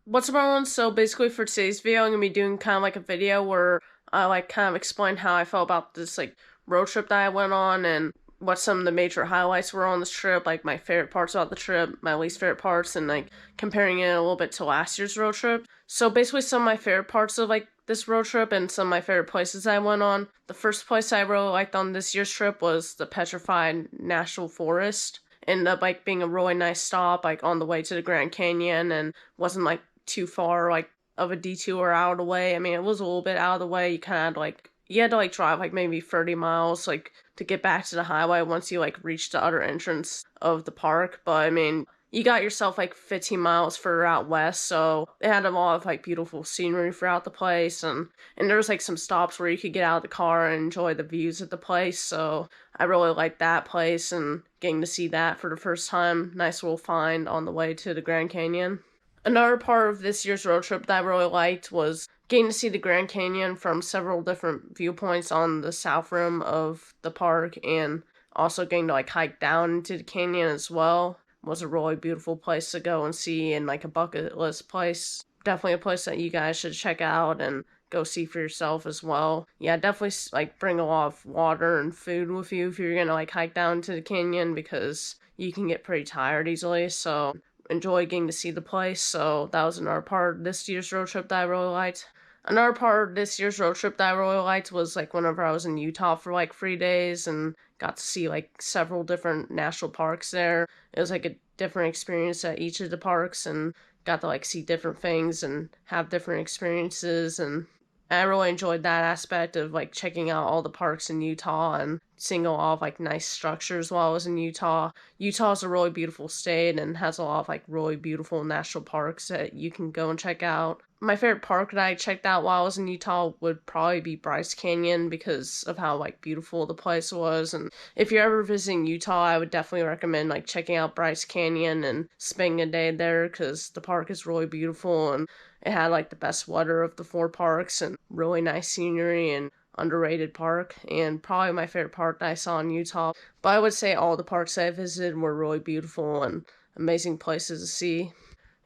What's up everyone? So basically for today's video, I'm gonna be doing kind of like a video where I like kind of explain how I felt about this like road trip that I went on and what some of the major highlights were on this trip, like my favorite parts about the trip, my least favorite parts, and like comparing it a little bit to last year's road trip. So basically some of my favorite parts of like this road trip and some of my favorite places I went on. The first place I really liked on this year's trip was the Petrified National Forest. Ended up like being a really nice stop like on the way to the Grand Canyon and wasn't like too far like of a detour out of the way. I mean, it was a little bit out of the way. You had to like drive like maybe 30 miles like to get back to the highway once you like reach the other entrance of the park. But I mean, you got yourself like 15 miles further out west, so it had a lot of like beautiful scenery throughout the place, and there was like some stops where you could get out of the car and enjoy the views of the place. So I really liked that place and getting to see that for the first time. Nice little find on the way to the Grand Canyon. Another part of this year's road trip that I really liked was getting to see the Grand Canyon from several different viewpoints on the south rim of the park, and also getting to like hike down into the canyon as well. It was a really beautiful place to go and see, and like a bucket list place. Definitely a place that you guys should check out and go see for yourself as well. Yeah, definitely like bring a lot of water and food with you if you're gonna like hike down to the canyon, because you can get pretty tired easily. So enjoy getting to see the place. So that was another part of this year's road trip that I really liked. Another part of this year's road trip that I really liked was like whenever I was in Utah for like 3 days and got to see like several different national parks there. It was like a different experience at each of the parks, and got to like see different things and have different experiences, and I really enjoyed that aspect of like checking out all the parks in Utah and seeing a lot of like nice structures while I was in Utah. Utah is a really beautiful state and has a lot of like really beautiful national parks that you can go and check out. My favorite park that I checked out while I was in Utah would probably be Bryce Canyon because of how like beautiful the place was. And if you're ever visiting Utah, I would definitely recommend like checking out Bryce Canyon and spending a day there because the park is really beautiful, and it had like the best weather of the four parks and really nice scenery and underrated park, and probably my favorite park that I saw in Utah. But I would say all the parks I visited were really beautiful and amazing places to see.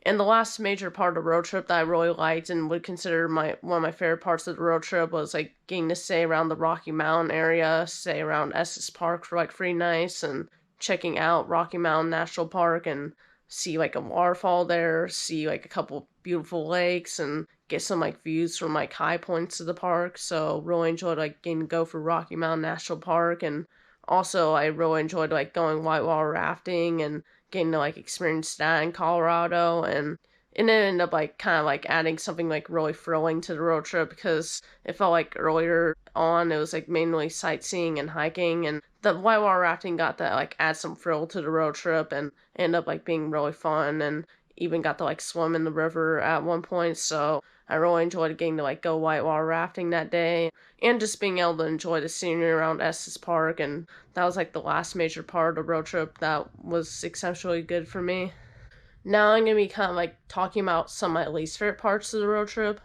And the last major part of the road trip that I really liked and would consider my one of my favorite parts of the road trip was like getting to stay around the Rocky Mountain area, stay around Estes Park for like 3 nights, and checking out Rocky Mountain National Park and see like a waterfall there, see like a couple beautiful lakes, and get some like views from like high points of the park. So really enjoyed like getting to go for Rocky Mountain National Park, and also I really enjoyed like going whitewater rafting and getting to like experience that in Colorado, and it ended up like kind of like adding something like really thrilling to the road trip because it felt like earlier on it was like mainly sightseeing and hiking, and the whitewater rafting got to like add some thrill to the road trip and end up like being really fun, and even got to like swim in the river at one point. So I really enjoyed getting to like go whitewater rafting that day and just being able to enjoy the scenery around Estes Park. And that was like the last major part of the road trip that was exceptionally good for me. Now I'm gonna be kind of like talking about some of my least favorite parts of the road trip.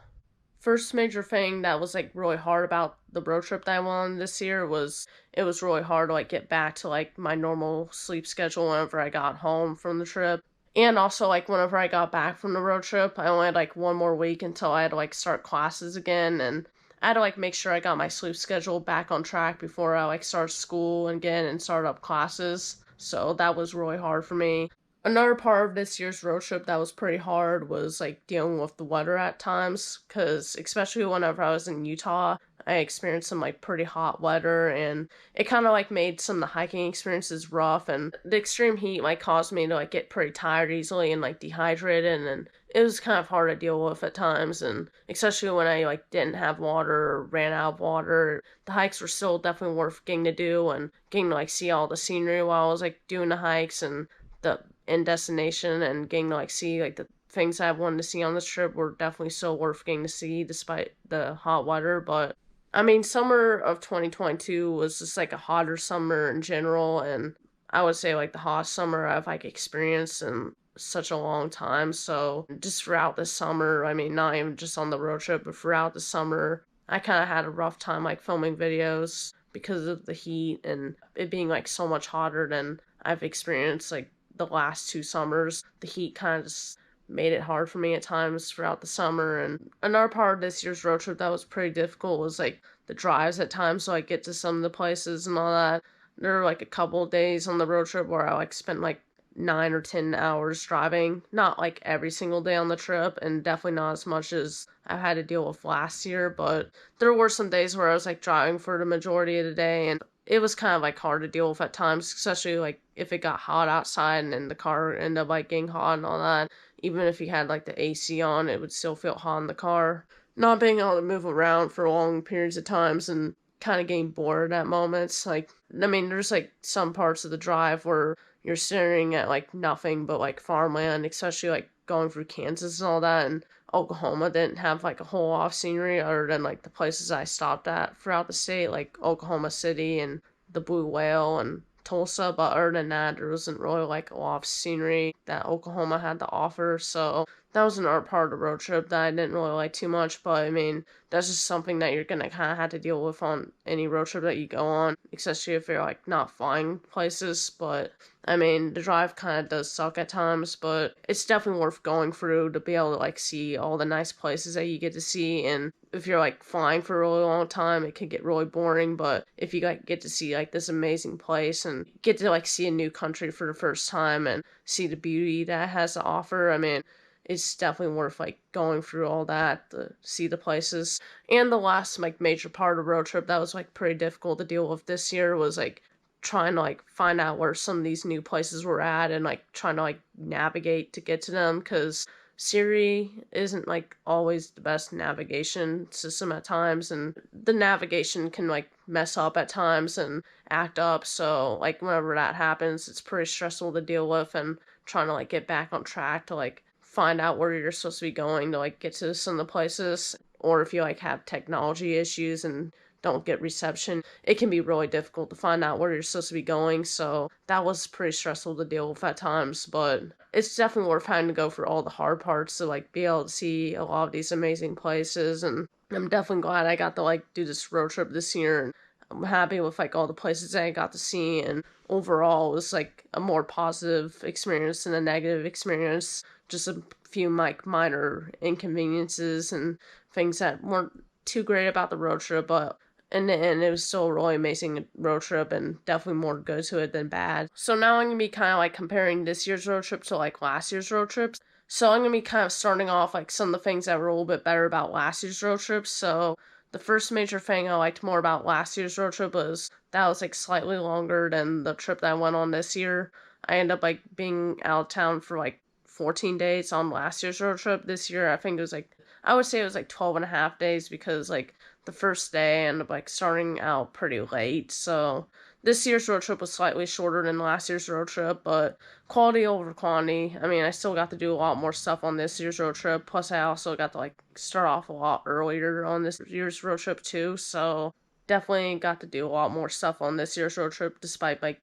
First major thing that was like really hard about the road trip that I went on this year was it was really hard to like get back to like my normal sleep schedule whenever I got home from the trip. And also like whenever I got back from the road trip, I only had like one more week until I had to like start classes again, and I had to like make sure I got my sleep schedule back on track before I like start school again and start up classes. So that was really hard for me. Another part of this year's road trip that was pretty hard was like dealing with the weather at times, because especially whenever I was in Utah, I experienced some like pretty hot weather, and it kind of like made some of the hiking experiences rough, and the extreme heat like caused me to like get pretty tired easily and like dehydrated, and it was kind of hard to deal with at times, and especially when I like didn't have water or ran out of water. The hikes were still definitely worth getting to do and getting to like see all the scenery while I was like doing the hikes, and the in destination, and getting to like see like the things I wanted to see on this trip were definitely still worth getting to see despite the hot weather. But I mean, summer of 2022 was just like a hotter summer in general, and I would say like the hottest summer I've like experienced in such a long time. So just throughout the summer, I mean, not even just on the road trip, but throughout the summer, I kind of had a rough time like filming videos because of the heat and it being like so much hotter than I've experienced like the last 2 summers. The heat kind of just made it hard for me at times throughout the summer. And another part of this year's road trip that was pretty difficult was like the drives at times, so I get to some of the places and all that. There were like a couple of days on the road trip where I like spent like 9 or 10 hours driving. Not like every single day on the trip, and definitely not as much as I had to deal with last year, but there were some days where I was like driving for the majority of the day, and it was kind of like hard to deal with at times, especially like if it got hot outside and then the car ended up like getting hot and all that. Even if you had like the AC on, it would still feel hot in the car. Not being able to move around for long periods of times and kind of getting bored at moments. Like, I mean, there's like some parts of the drive where you're staring at like nothing but like farmland, especially like going through Kansas and all that. And Oklahoma didn't have like a whole lot of scenery other than like the places I stopped at throughout the state, like Oklahoma City and the Blue Whale and Tulsa. But other than that, there wasn't really like a lot of scenery that Oklahoma had to offer. So that was another part of the road trip that I didn't really like too much. But I mean, that's just something that you're gonna kind of have to deal with on any road trip that you go on, especially if you're like not flying places. But I mean, the drive kind of does suck at times, but it's definitely worth going through to be able to like see all the nice places that you get to see. And if you're like flying for a really long time, it can get really boring. But if you like get to see like this amazing place and get to like see a new country for the first time and see the beauty that it has to offer, I mean, it's definitely worth like going through all that to see the places. And the last like major part of the road trip that was like pretty difficult to deal with this year was like trying to like find out where some of these new places were at and like trying to like navigate to get to them, because Siri isn't like always the best navigation system at times, and the navigation can like mess up at times and act up. So like whenever that happens, it's pretty stressful to deal with, and trying to like get back on track to like find out where you're supposed to be going to like get to some of the places. Or if you like have technology issues and don't get reception, it can be really difficult to find out where you're supposed to be going. So that was pretty stressful to deal with at times, but it's definitely worth having to go for all the hard parts to like be able to see a lot of these amazing places. And I'm definitely glad I got to like do this road trip this year, and I'm happy with like all the places that I got to see, and overall it was like a more positive experience than a negative experience. Just a few like minor inconveniences and things that weren't too great about the road trip, but in the end, it was still a really amazing road trip and definitely more good to it than bad. So now I'm going to be kind of like comparing this year's road trip to like last year's road trips. So I'm going to be kind of starting off like some of the things that were a little bit better about last year's road trip. So the first major thing I liked more about last year's road trip was that was like slightly longer than the trip that I went on this year. I ended up like being out of town for like 14 days on last year's road trip. This year, I think it was like, I would say it was like 12 and a half days, because like the first day I ended up like starting out pretty late. So this year's road trip was slightly shorter than last year's road trip, but quality over quantity. I mean, I still got to do a lot more stuff on this year's road trip. Plus, I also got to like start off a lot earlier on this year's road trip too. So definitely got to do a lot more stuff on this year's road trip, despite like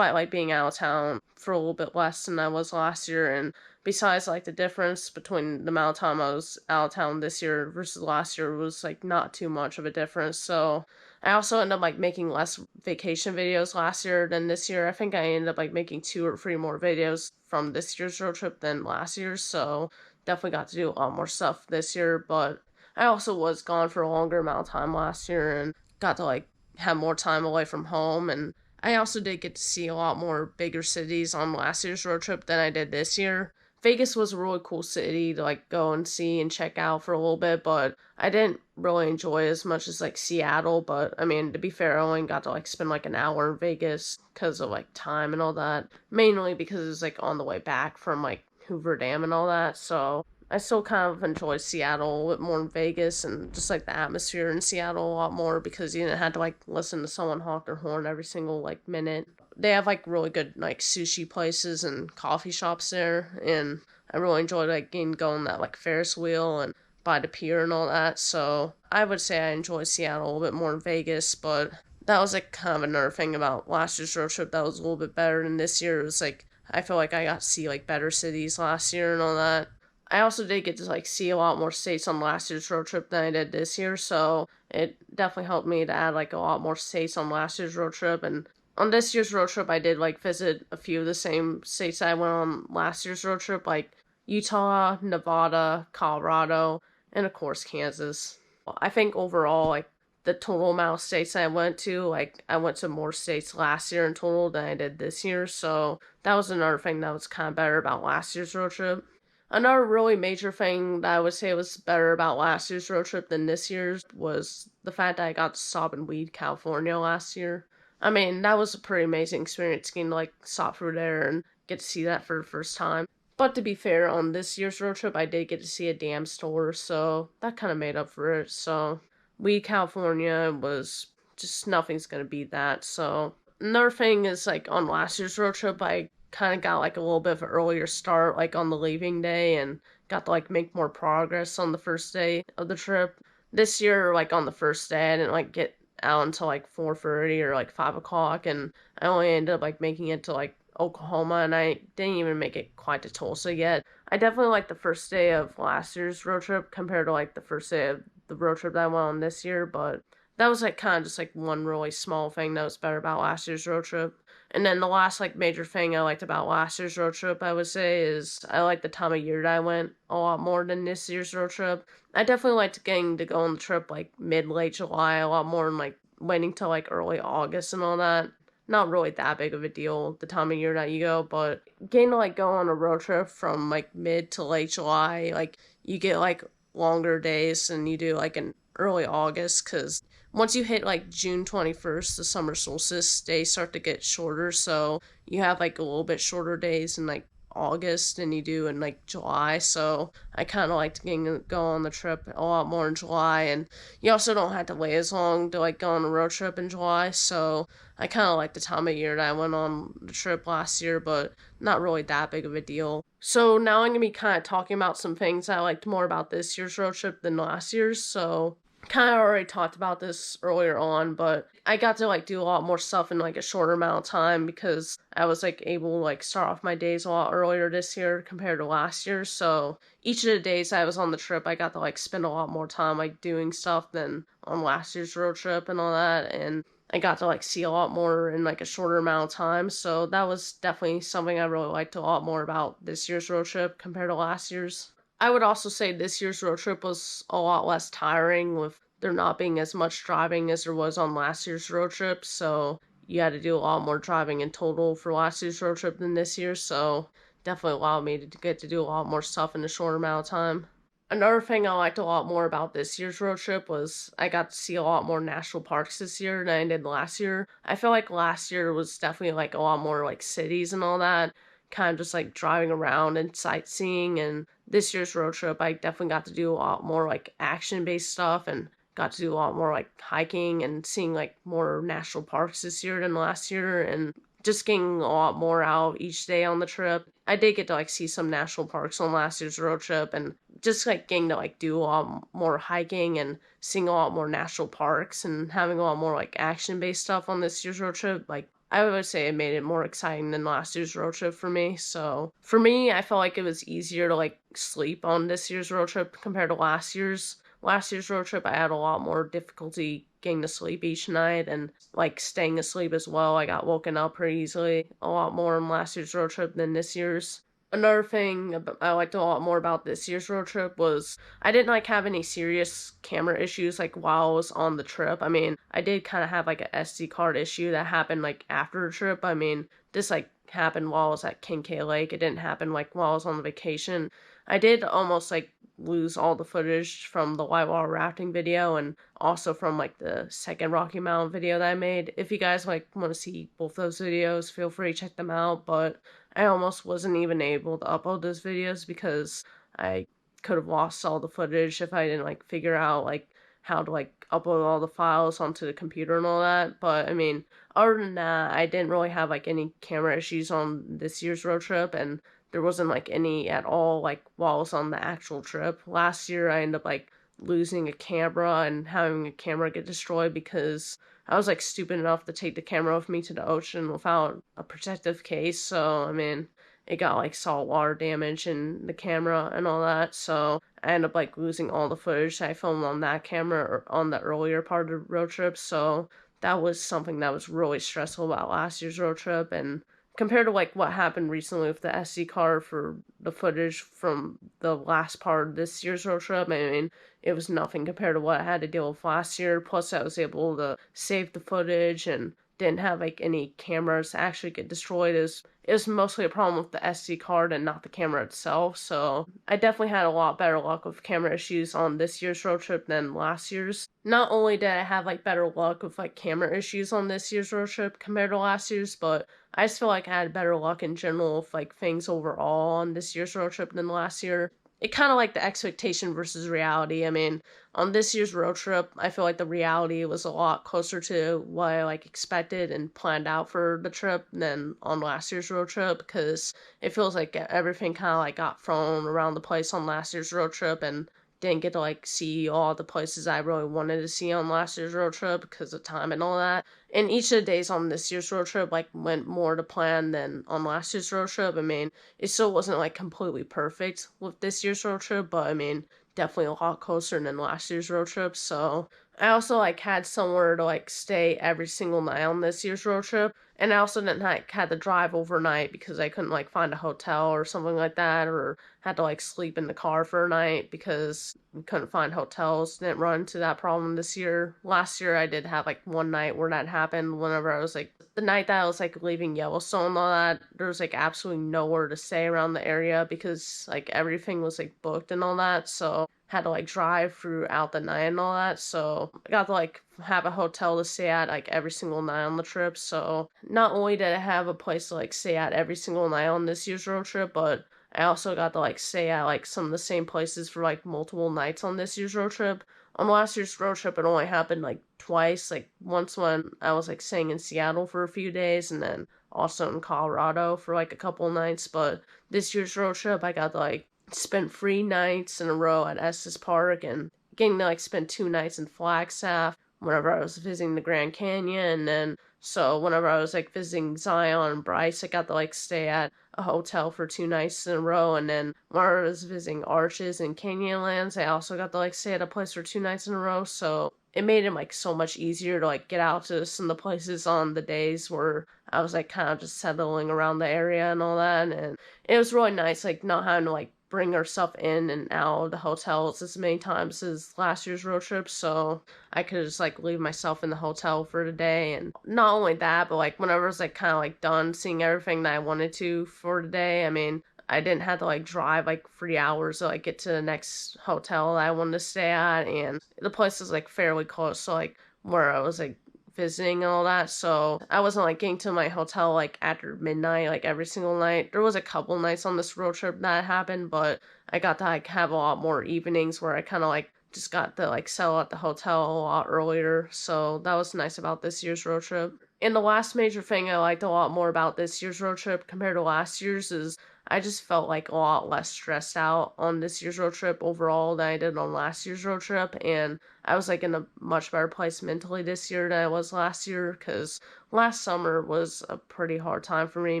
being out of town for a little bit less than I was last year. And besides, like the difference between the amount of time I was out of town this year versus last year was like not too much of a difference. So I also ended up like making less vacation videos last year than this year. I think I ended up like making 2 or 3 more videos from this year's road trip than last year's. So definitely got to do a lot more stuff this year. But I also was gone for a longer amount of time last year and got to like have more time away from home. And I also did get to see a lot more bigger cities on last year's road trip than I did this year. Vegas was a really cool city to like go and see and check out for a little bit, but I didn't really enjoy it as much as like Seattle. But I mean, to be fair, I only got to like spend like an hour in Vegas because of like time and all that, mainly because it was like on the way back from like Hoover Dam and all that. So I still kind of enjoyed Seattle a little bit more than Vegas, and just like the atmosphere in Seattle a lot more, because you didn't have to like listen to someone honk their horn every single like minute. They have like really good like sushi places and coffee shops there, and I really enjoyed like going that like Ferris wheel and by the pier and all that. So I would say I enjoyed Seattle a little bit more than Vegas. But that was like kind of another thing about last year's road trip that was a little bit better than this year. It was like I feel like I got to see like better cities last year and all that. I also did get to like see a lot more states on last year's road trip than I did this year, so it definitely helped me to add like a lot more states on last year's road trip. And on this year's road trip, I did like visit a few of the same states I went on last year's road trip, like Utah, Nevada, Colorado, and of course Kansas. I think overall, like the total amount of states I went to, like I went to more states last year in total than I did this year, so that was another thing that was kind of better about last year's road trip. Another really major thing that I would say was better about last year's road trip than this year's was the fact that I got to stop in Weed, California last year. I mean, that was a pretty amazing experience getting to like stop through there and get to see that for the first time. But to be fair, on this year's road trip, I did get to see a damn store, so that kind of made up for it. So, Weed, California was just nothing's gonna beat that. So, another thing is like on last year's road trip, I kind of got like a little bit of an earlier start, like on the leaving day, and got to like make more progress on the first day of the trip. This year, like on the first day, I didn't like get out until like 4:30 or like 5 o'clock, and I only ended up like making it to like Oklahoma, and I didn't even make it quite to Tulsa yet. I definitely like the first day of last year's road trip compared to like the first day of the road trip that I went on this year, but that was like kind of just like one really small thing that was better about last year's road trip. And then the last like major thing I liked about last year's road trip, I would say, is I like the time of year that I went a lot more than this year's road trip. I definitely liked getting to go on the trip like mid late July a lot more than like waiting till like early August and all that. Not really that big of a deal the time of year that you go, but getting to like go on a road trip from like mid to late July, like you get like longer days than you do like in early August, because once you hit like June 21st, the summer solstice days start to get shorter, so you have like a little bit shorter days in like August than you do in like July. So I kind of liked getting to go on the trip a lot more in July, and you also don't have to wait as long to like go on a road trip in July. So I kind of like the time of year that I went on the trip last year, but not really that big of a deal. So now I'm gonna be kind of talking about some things I liked more about this year's road trip than last year's. So kind of already talked about this earlier on, but I got to like do a lot more stuff in like a shorter amount of time because I was like able to like start off my days a lot earlier this year compared to last year. So each of the days I was on the trip, I got to like spend a lot more time like doing stuff than on last year's road trip and all that. And I got to like see a lot more in like a shorter amount of time. So that was definitely something I really liked a lot more about this year's road trip compared to last year's. I would also say this year's road trip was a lot less tiring with there not being as much driving as there was on last year's road trip. So you had to do a lot more driving in total for last year's road trip than this year. So definitely allowed me to get to do a lot more stuff in a short amount of time. Another thing I liked a lot more about this year's road trip was I got to see a lot more national parks this year than I did last year. I feel like last year was definitely like a lot more like cities and all that, kind of just like driving around and sightseeing. And this year's road trip, I definitely got to do a lot more like action based stuff and got to do a lot more like hiking and seeing like more national parks this year than last year, and just getting a lot more out each day on the trip. I did get to like see some national parks on last year's road trip, and just like getting to like do a lot more hiking and seeing a lot more national parks and having a lot more like action based stuff on this year's road trip, like I would say it made it more exciting than last year's road trip for me. So for me, I felt like it was easier to like sleep on this year's road trip compared to last year's. Last year's road trip, I had a lot more difficulty getting to sleep each night and like staying asleep as well. I got woken up pretty easily a lot more on last year's road trip than this year's. Another thing I liked a lot more about this year's road trip was I didn't like have any serious camera issues like while I was on the trip. I mean, I did kind of have like a SD card issue that happened like after the trip. I mean, this like happened while I was at King K Lake. It didn't happen like while I was on the vacation. I did almost like lose all the footage from the whitewater rafting video and also from like the second Rocky Mountain video that I made. If you guys like want to see both those videos, feel free to check them out, but I almost wasn't even able to upload those videos because I could have lost all the footage if I didn't like figure out like how to like upload all the files onto the computer and all that. But I mean, other than that, I didn't really have like any camera issues on this year's road trip, and there wasn't like any at all like while I was on the actual trip. Last year I ended up like losing a camera and having a camera get destroyed because I was like stupid enough to take the camera with me to the ocean without a protective case. So I mean, it got like salt water damage in the camera and all that. So I ended up like losing all the footage I filmed on that camera or on the earlier part of the road trip. So that was something that was really stressful about last year's road trip, and compared to like what happened recently with the SD card for the footage from the last part of this year's road trip, I mean, it was nothing compared to what I had to deal with last year. Plus, I was able to save the footage and didn't have like any cameras actually get destroyed. It was mostly a problem with the SD card and not the camera itself. So I definitely had a lot better luck with camera issues on this year's road trip than last year's. Not only did I have like better luck with like camera issues on this year's road trip compared to last year's, but I just feel like I had better luck in general with like things overall on this year's road trip than last year. It kind of like the expectation versus reality. I mean, on this year's road trip, I feel like the reality was a lot closer to what I like expected and planned out for the trip than on last year's road trip, because it feels like everything kind of like got thrown around the place on last year's road trip and didn't get to like see all the places I really wanted to see on last year's road trip because of time and all that. And each of the days on this year's road trip like went more to plan than on last year's road trip. I mean, it still wasn't like completely perfect with this year's road trip, but I mean, definitely a lot closer than last year's road trip. So I also like had somewhere to like stay every single night on this year's road trip. And I also didn't like had to drive overnight because I couldn't like find a hotel or something like that, or had to like sleep in the car for a night because we couldn't find hotels. Didn't run into that problem this year. Last year I did have like one night where that happened whenever I was like the night that I was like leaving Yellowstone and all that. There was like absolutely nowhere to stay around the area because like everything was like booked and all that. So had to like drive throughout the night and all that. So I got to like have a hotel to stay at like every single night on the trip. So not only did I have a place to like stay at every single night on this year's road trip, but I also got to like stay at like some of the same places for like multiple nights on this year's road trip. On last year's road trip, it only happened like twice. Like once when I was like staying in Seattle for a few days, and then also in Colorado for like a couple nights. But this year's road trip, I got to like spend 3 nights in a row at Estes Park and getting to like spend 2 nights in Flagstaff whenever I was visiting the Grand Canyon. And then so whenever I was like visiting Zion and Bryce, I got to like stay at a hotel for 2 nights in a row. And then when I was visiting Arches and Canyonlands, I also got to like stay at a place for 2 nights in a row. So it made it like so much easier to like get out to some of the places on the days where I was like kind of just settling around the area and all that. And it was really nice like not having to like bring our stuff in and out of the hotels as many times as last year's road trip. So I could just like leave myself in the hotel for the day. And not only that, but like whenever I was like kind of like done seeing everything that I wanted to for the day, I mean, I didn't have to like drive like 3 hours to like get to the next hotel that I wanted to stay at. And the place is like fairly close to like where I was like visiting and all that. So I wasn't like getting to my hotel like after midnight like every single night. There was a couple nights on this road trip that happened, but I got to like have a lot more evenings where I kind of like just got to like settle at the hotel a lot earlier. So that was nice about this year's road trip. And the last major thing I liked a lot more about this year's road trip compared to last year's is I just felt like a lot less stressed out on this year's road trip overall than I did on last year's road trip. And I was like in a much better place mentally this year than I was last year, because last summer was a pretty hard time for me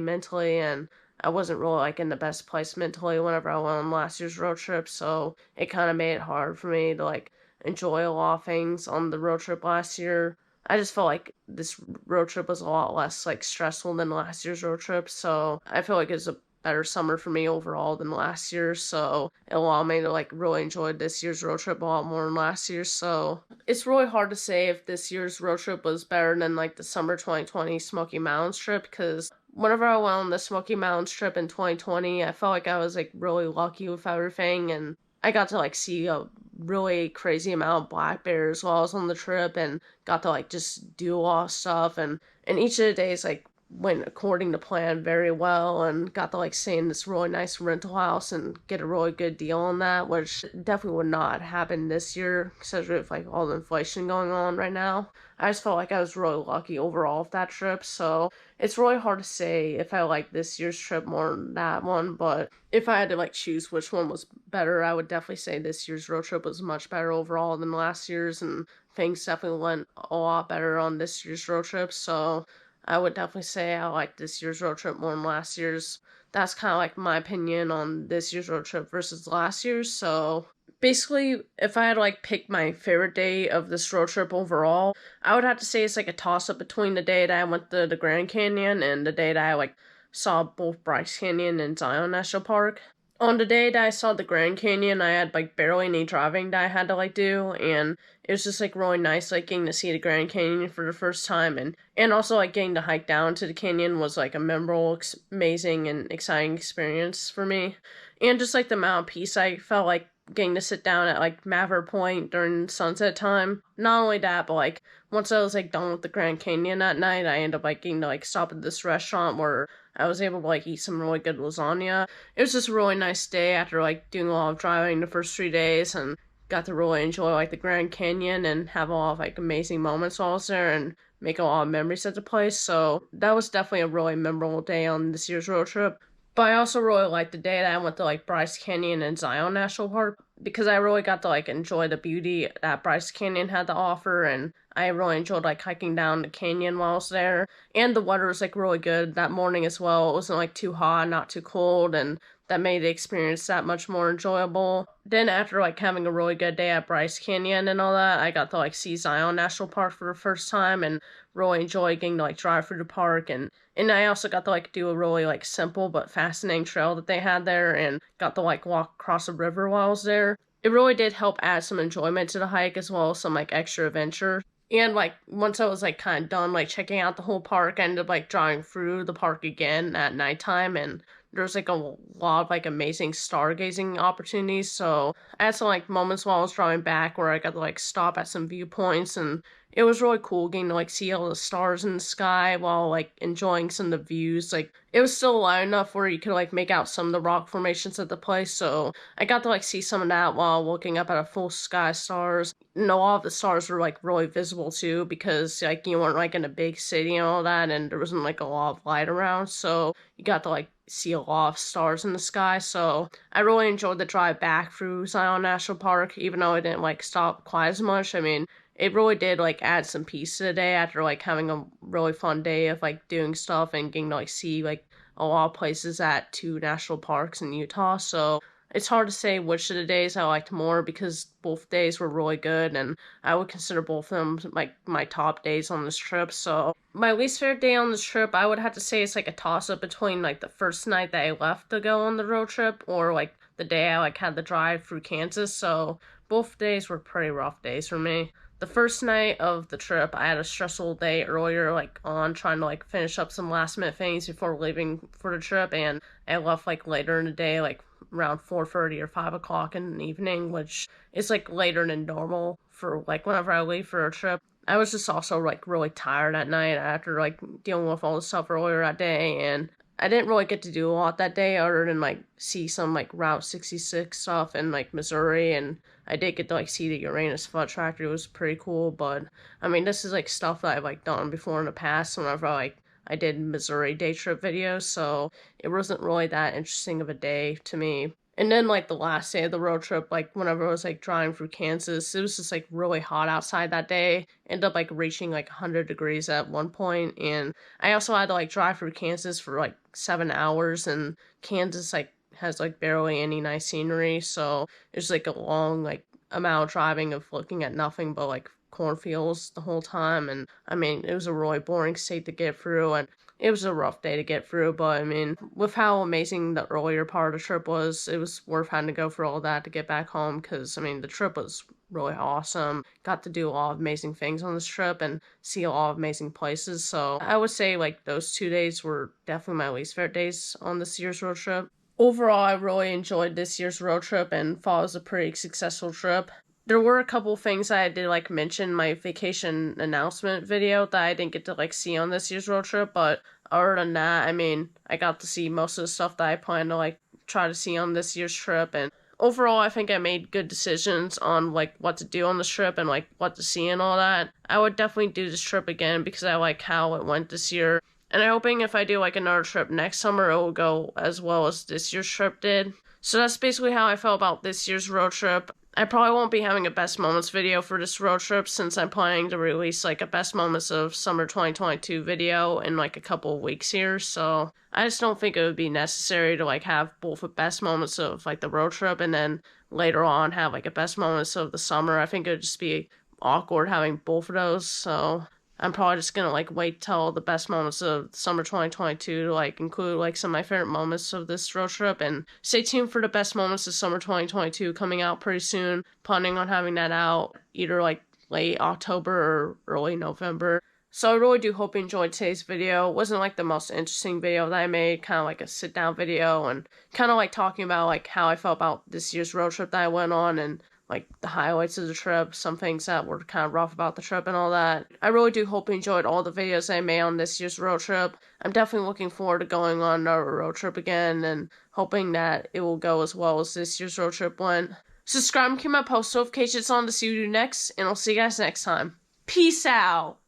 mentally, and I wasn't really like in the best place mentally whenever I went on last year's road trip. So it kind of made it hard for me to like enjoy a lot of things on the road trip last year. I just felt like this road trip was a lot less like stressful than last year's road trip. So I feel like it's a better summer for me overall than last year. So it allowed me to like really enjoy this year's road trip a lot more than last year. So it's really hard to say if this year's road trip was better than like the summer 2020 Smoky Mountains trip, because whenever I went on the Smoky Mountains trip in 2020, I felt like I was like really lucky with everything, and I got to like see a really crazy amount of black bears while I was on the trip, and got to like just do a lot of stuff. And each of the days like went according to plan very well, and got to like stay in this really nice rental house and get a really good deal on that, which definitely would not happen this year because with like all the inflation going on right now. I just felt like I was really lucky overall with that trip. So it's really hard to say if I like this year's trip more than that one, but if I had to like choose which one was better, I would definitely say this year's road trip was much better overall than last year's, and things definitely went a lot better on this year's road trip. So I would definitely say I like this year's road trip more than last year's. That's kind of like my opinion on this year's road trip versus last year's. So basically, if I had to like pick my favorite day of this road trip overall, I would have to say it's like a toss up between the day that I went to the Grand Canyon and the day that I like saw both Bryce Canyon and Zion National Park. On the day that I saw the Grand Canyon, I had like barely any driving that I had to like do, and it was just like really nice like getting to see the Grand Canyon for the first time, and also like getting to hike down to the canyon was like a memorable, amazing, and exciting experience for me. And just like the amount of peace I felt like getting to sit down at like Maverick Point during sunset time. Not only that, but like once I was like done with the Grand Canyon that night, I ended up like getting to like stop at this restaurant where I was able to like eat some really good lasagna. It was just a really nice day after like doing a lot of driving the first 3 days, and got to really enjoy like the Grand Canyon and have a lot of like amazing moments while I was there and make a lot of memories at the place. So that was definitely a really memorable day on this year's road trip. But I also really liked the day that I went to like Bryce Canyon and Zion National Park because I really got to like enjoy the beauty that Bryce Canyon had to offer, and I really enjoyed like hiking down the canyon while I was there. And the weather was like really good that morning as well. It wasn't like too hot, not too cold, and that made the experience that much more enjoyable. Then after like having a really good day at Bryce Canyon and all that, I got to like see Zion National Park for the first time and really enjoy getting to like drive through the park, and I also got to like do a really like simple but fascinating trail that they had there, and got to like walk across a river while I was there. It really did help add some enjoyment to the hike as well as some like extra adventure. And like once I was like kind of done like checking out the whole park, I ended up like driving through the park again at nighttime, and there's like a lot of like amazing stargazing opportunities. So I had some like moments while I was driving back where I got to like stop at some viewpoints, and it was really cool getting to like see all the stars in the sky while like enjoying some of the views. Like it was still light enough where you could like make out some of the rock formations at the place, so I got to like see some of that while looking up at a full sky of stars. And a lot of the stars were like really visible too because like you weren't like in a big city and all that, and there wasn't like a lot of light around, so you got to like see a lot of stars in the sky. So I really enjoyed the drive back through Zion National Park, even though I didn't like stop quite as much. I mean, it really did like add some peace to the day after like having a really fun day of like doing stuff and getting to like see like a lot of places at 2 national parks in Utah. So it's hard to say which of the days I liked more because both days were really good, and I would consider both of them like my top days on this trip. So my least favorite day on this trip, I would have to say it's like a toss up between like the first night that I left to go on the road trip or like the day I like had the drive through Kansas. So both days were pretty rough days for me. The first night of the trip, I had a stressful day earlier, like on trying to like finish up some last minute things before leaving for the trip, and I left like later in the day, like around 4:30 or 5 o'clock in the evening, which is like later than normal for like whenever I leave for a trip. I was just also like really tired at night after like dealing with all the stuff earlier that day, and I didn't really get to do a lot that day other than like see some like Route 66 stuff in like Missouri, and I did get to like see the Uranus Flood Tractor. It was pretty cool, but I mean this is like stuff that I've like done before in the past whenever like I did Missouri day trip videos, so it wasn't really that interesting of a day to me. And then like the last day of the road trip, like whenever I was like driving through Kansas, it was just like really hot outside that day. Ended up like reaching like 100 degrees at one point, and I also had to like drive through Kansas for like 7 hours, and Kansas like has like barely any nice scenery, so it's like a long like amount of driving of looking at nothing but like cornfields the whole time. And I mean it was a really boring state to get through, and it was a rough day to get through, but I mean, with how amazing the earlier part of the trip was, it was worth having to go through all that to get back home, because, I mean, the trip was really awesome. Got to do a lot of amazing things on this trip and see a lot of amazing places, so I would say, like, those 2 days were definitely my least favorite days on this year's road trip. Overall, I really enjoyed this year's road trip and thought it was a pretty successful trip. There were a couple things I did like mention in my vacation announcement video that I didn't get to like see on this year's road trip, but other than that, I mean, I got to see most of the stuff that I plan to like try to see on this year's trip, and overall I think I made good decisions on like what to do on this trip and like what to see and all that. I would definitely do this trip again because I like how it went this year, and I'm hoping if I do like another trip next summer it will go as well as this year's trip did. So that's basically how I felt about this year's road trip. I probably won't be having a best moments video for this road trip since I'm planning to release like a best moments of summer 2022 video in like a couple of weeks here, so I just don't think it would be necessary to like have both a best moments of like the road trip and then later on have like a best moments of the summer. I think it would just be awkward having both of those, so I'm probably just gonna like wait till the best moments of summer 2022 to like include like some of my favorite moments of this road trip. And stay tuned for the best moments of summer 2022 coming out pretty soon. Planning on having that out either like late October or early November. So I really do hope you enjoyed today's video. It wasn't like the most interesting video that I made, kind of like a sit down video and kind of like talking about like how I felt about this year's road trip that I went on and like the highlights of the trip, some things that were kind of rough about the trip and all that. I really do hope you enjoyed all the videos I made on this year's road trip. I'm definitely looking forward to going on another road trip again and hoping that it will go as well as this year's road trip went. Subscribe and keep my post notifications on to see what we do next, and I'll see you guys next time. Peace out!